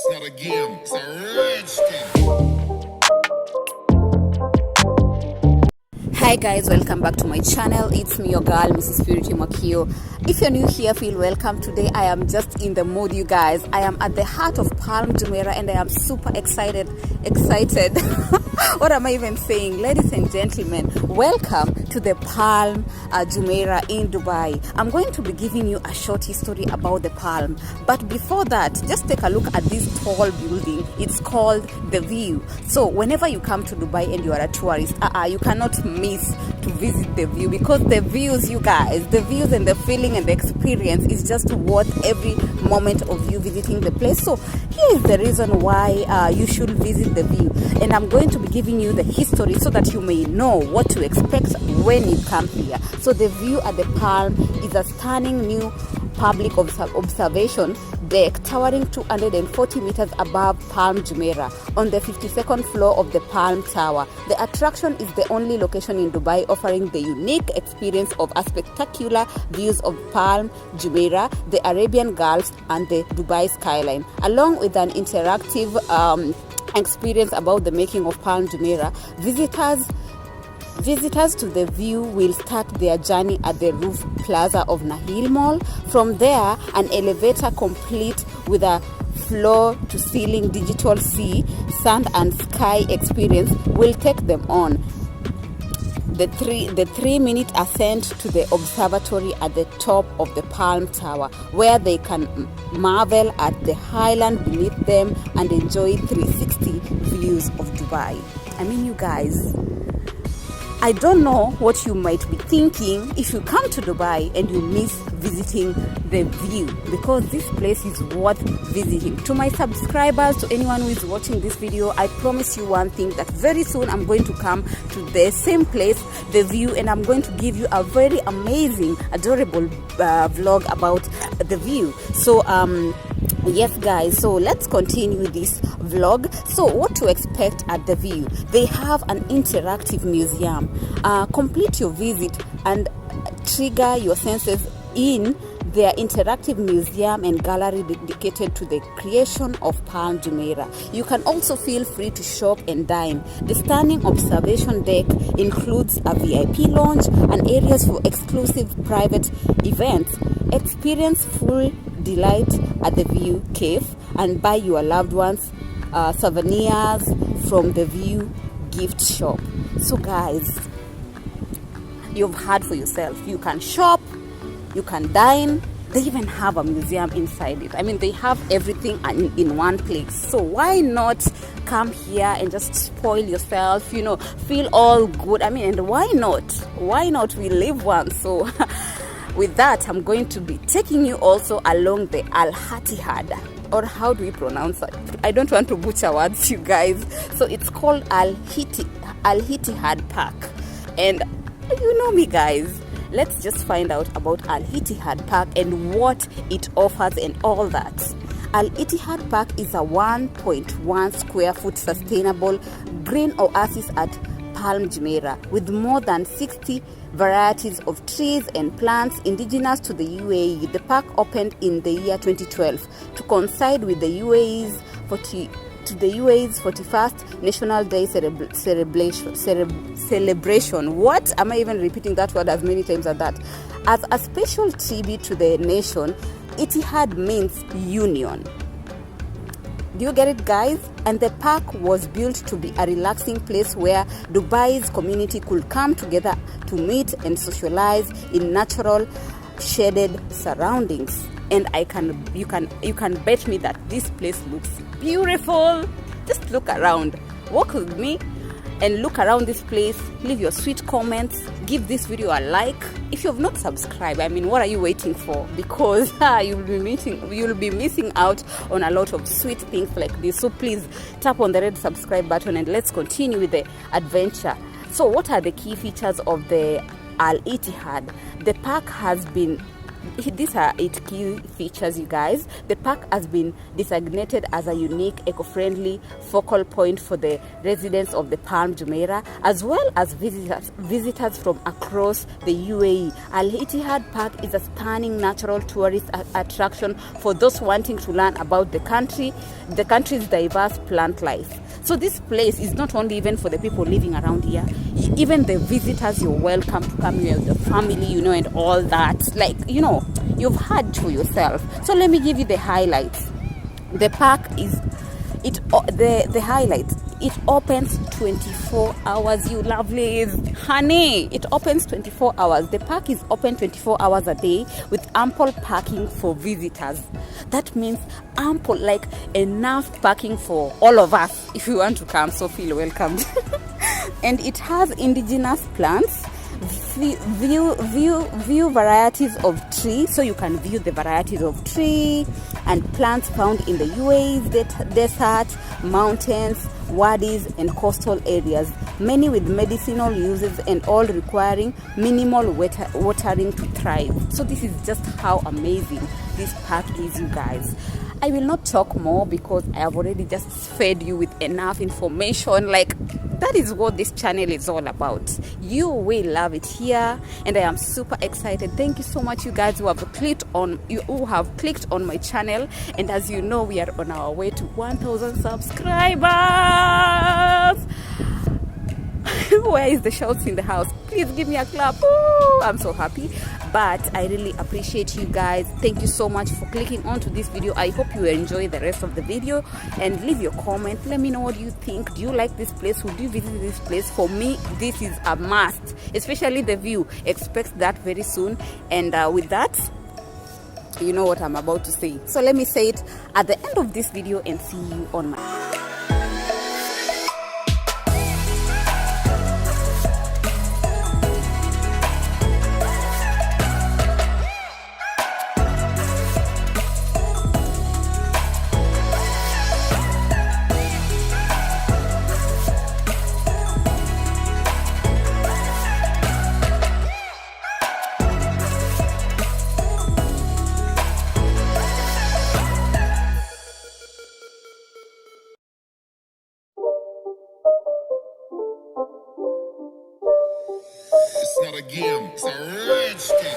not a game, it's a rich thing. Hi guys, welcome back to my channel. It's me, your girl, Mrs. Purity Makio. If you're new here, feel welcome. Today I am just in the mood, you guys. I am at the heart of Palm Jumeirah and I am super excited. What am I even saying? Ladies and gentlemen, welcome to the Palm Jumeirah in Dubai. I'm going to be giving you a short history about the Palm. But before that, just take a look at this tall building. It's called The View. So whenever you come to Dubai and you are a tourist, you cannot miss to visit The View, because the views, you guys, the views and the feeling and the experience is just worth every moment of you visiting the place. So here is the reason why you should visit The View, and I'm going to be giving you the history so that you may know what to expect when you come here. So The View at the Palm is a stunning new public observation deck towering 240 meters above Palm Jumeirah on the 52nd floor of the Palm Tower. The attraction is the only location in Dubai offering the unique experience of a spectacular views of Palm Jumeirah, the Arabian Gulf and the Dubai skyline, along with an interactive experience about the making of Palm Jumeirah. Visitors to The View will start their journey at the roof plaza of Nahil Mall. From there, an elevator complete with a floor-to-ceiling digital sea, sand and sky experience will take them on the 3-minute ascent to the observatory at the top of the Palm Tower, where they can marvel at the highland beneath them and enjoy 360 views of Dubai. I mean, you guys, I don't know what you might be thinking if you come to Dubai and you miss visiting The View, because this place is worth visiting. To my subscribers, to anyone who is watching this video, I promise you one thing, that very soon I'm going to come to the same place, The View, and I'm going to give you a very amazing, adorable vlog about The View. So yes guys, so let's continue this vlog. So what to expect at The View? They have an interactive museum. Complete your visit and trigger your senses in their interactive museum and gallery dedicated to the creation of Palm Jumeirah. You can also feel free to shop and dine. The stunning observation deck includes a VIP lounge and areas for exclusive private events. Experience full delight at The View Cave and buy your loved ones souvenirs from The View gift shop. So guys, you've heard for yourself. You can shop, you can dine. They even have a museum inside it. I mean, they have everything in one place. So why not come here and just spoil yourself, you know, feel all good? I mean, and why not? Why not? We live once. So with that, I'm going to be taking you also along the Al Ittihad, or how do we pronounce it? I don't want to butcher words, you guys. So it's called Al Ittihad Park. And you know me, guys. Let's just find out about Al Ittihad Park and what it offers and all that. Al Ittihad Park is a 1.1 square foot sustainable green oasis at Palm Jumeirah with more than 60 varieties of trees and plants indigenous to the UAE. The park opened in the year 2012 to coincide with the UAE's 41st National Day celebration. What? Am I even repeating that word as many times as that? As a special tribute to the nation, Ittihad means union. Do you get it, guys? And the park was built to be a relaxing place where Dubai's community could come together to meet and socialize in natural, shaded surroundings. And you can bet me that this place looks beautiful. Just look around. Walk with me and look around this place. Leave your sweet comments. Give this video a like. If you have not subscribed, I mean, what are you waiting for? Because you'll be missing out on a lot of sweet things like this. So please tap on the red subscribe button and let's continue with the adventure. So what are the key features of the Al Ittihad? The park has been these are its key features, you guys. The park has been designated as a unique, eco-friendly focal point for the residents of the Palm Jumeirah, as well as visitors from across the UAE. Al Ittihad Park is a stunning natural tourist attraction for those wanting to learn about the country's diverse plant life. So this place is not only even for the people living around here, even the visitors, you're welcome to come here with the family, you know, and all that. Like, you know, you've heard for yourself. So let me give you the highlights. The park is the highlights. It opens 24 hours, you lovelies. Honey, it opens 24 hours. The park is open 24 hours a day with ample parking for visitors. That means ample, like enough parking for all of us if you want to come, so feel welcomed. And it has indigenous plants, view varieties of trees, so you can view the varieties of tree and plants found in the UAE's desert, mountains, wadis and coastal areas, many with medicinal uses and all requiring minimal watering to thrive. So this is just how amazing this park is, you guys. I will not talk more because I have already just fed you with enough information. Like, that is what this channel is all about. You will love it here, and I am super excited. Thank you so much, you guys who have clicked on my channel. And as you know, we are on our way to 1,000 subscribers. Where is the shouts in the house? Please give me a clap. Ooh, I'm so happy. But I really appreciate you guys. Thank you so much for clicking onto this video. I hope you enjoy the rest of the video, and leave your comment. Let me know what you think. Do you like this place? Would you visit this place? For me, this is a must, especially the view. Expect that very soon. And with that, you know what I'm about to say. So let me say it at the end of this video, and see you on my It's not a game, it's a rich thing.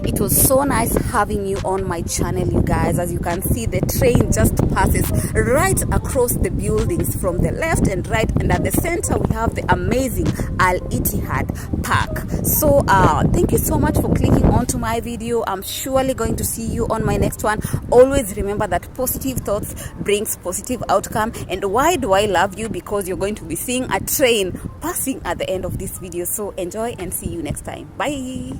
It was so nice having you on my channel, you guys. As you can see, the train just passes right across the buildings from the left and right, and at the center we have the amazing Al Ittihad Park. So thank you so much for clicking onto my video. I'm surely going to see you on my next one. Always remember that positive thoughts brings positive outcome. And why do I love you? Because you're going to be seeing a train passing at the end of this video. So enjoy and see you next time. Bye.